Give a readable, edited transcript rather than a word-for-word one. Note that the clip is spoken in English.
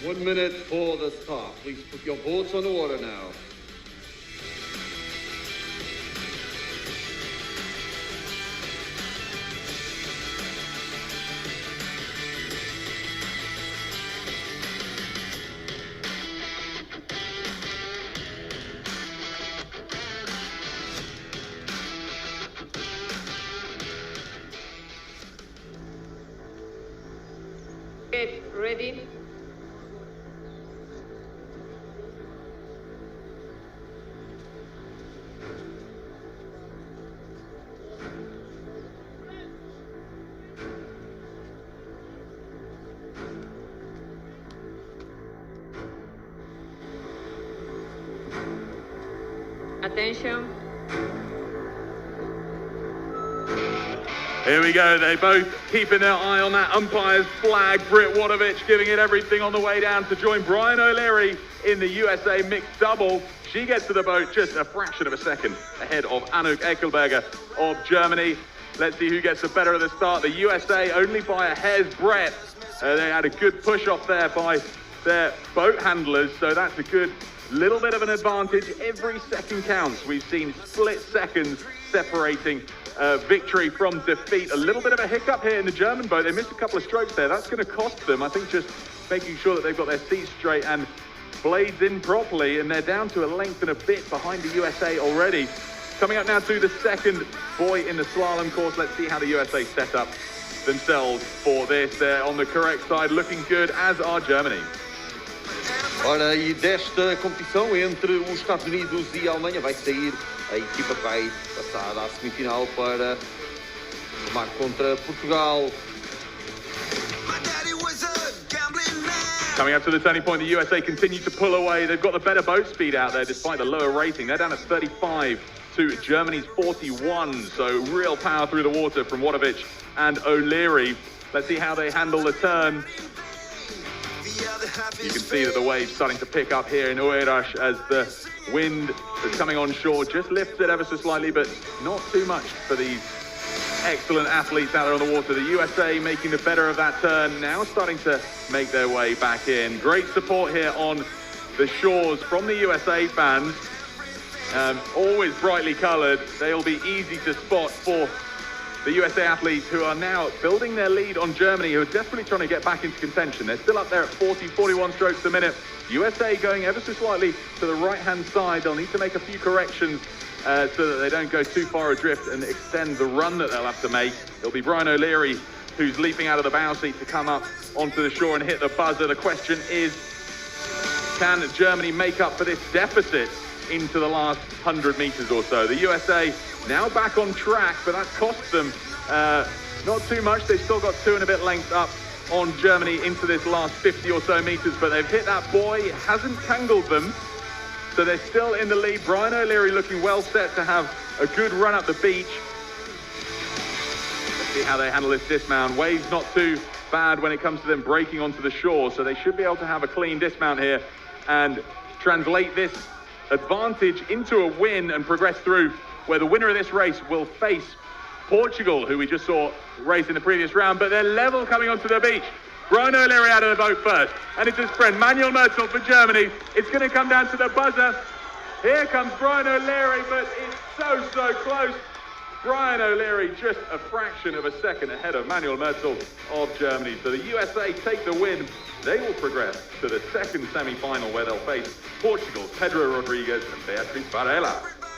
1 minute for the start. Please put your boats on the water now. Get ready. Attention. Here we go, they both keeping their eye on that umpire's flag. Britt Wadowicz giving it everything on the way down to join Brian O'Leary in the USA mixed double. She gets to the boat just a fraction of a second ahead of Anouk Eckelberger of Germany. Let's see who gets the better of the start. The USA only by a hair's breadth. They had a good push off there by their boat handlers, so that's a good little bit of an advantage. Every second counts. We've seen split seconds separating victory from defeat. A little bit of a hiccup here in the German boat. They missed a couple of strokes there. That's going to cost them. I think just making sure that they've got their seats straight and blades in properly, and they're down to a length and a bit behind the USA already. Coming up now to the second buoy in the slalom course. Let's see how the USA set up themselves for this. They're on the correct side, looking good, as are Germany. Ora, e desta competição entre os Estados Unidos e a Alemanha vai sair a equipa que vai passar à semifinal para tomar contra Portugal. Coming up to the turning point, the USA continue to pull away. They've got the better boat speed out there despite the lower rating. They're down at 35 to Germany's 41. So real power through the water from Wadowicz and O'Leary. Let's see how they handle the turn. You can see that the wave's starting to pick up here in Oeiras as the wind that's coming on shore just lifts it ever so slightly, but not too much for these excellent athletes out there on the water. The USA making the better of that turn, now starting to make their way back in. Great support here on the shores from the USA fans. Always brightly coloured. They'll be easy to spot for the USA athletes, who are now building their lead on Germany, who are desperately trying to get back into contention. They're still up there at 40, 41 strokes a minute. USA going ever so slightly to the right-hand side. They'll need to make a few corrections so that they don't go too far adrift and extend the run that they'll have to make. It'll be Brian O'Leary who's leaping out of the bow seat to come up onto the shore and hit the buzzer. The question is, can Germany make up for this deficit into the last 100 meters or so? The USA now back on track, but that costs them not too much. They've still got 2 and a bit lengths up on Germany into this last 50 or so meters, but they've hit that buoy. It hasn't tangled them, so they're still in the lead. Brian O'Leary looking well set to have a good run up the beach. Let's see how they handle this dismount. Wave's not too bad when it comes to them breaking onto the shore, so they should be able to have a clean dismount here and translate this advantage into a win and progress through, where the winner of this race will face Portugal, who we just saw race in the previous round, but they're level coming onto the beach. Brian O'Leary out of the boat first, and it's his friend Manuel Merzel for Germany. It's going to come down to the buzzer. Here comes Brian O'Leary, but it's so close. Brian O'Leary just a fraction of a second ahead of Manuel Merzel of Germany. So the USA take the win. They will progress to the second semi-final, where they'll face Portugal's Pedro Rodrigues and Beatriz Varela.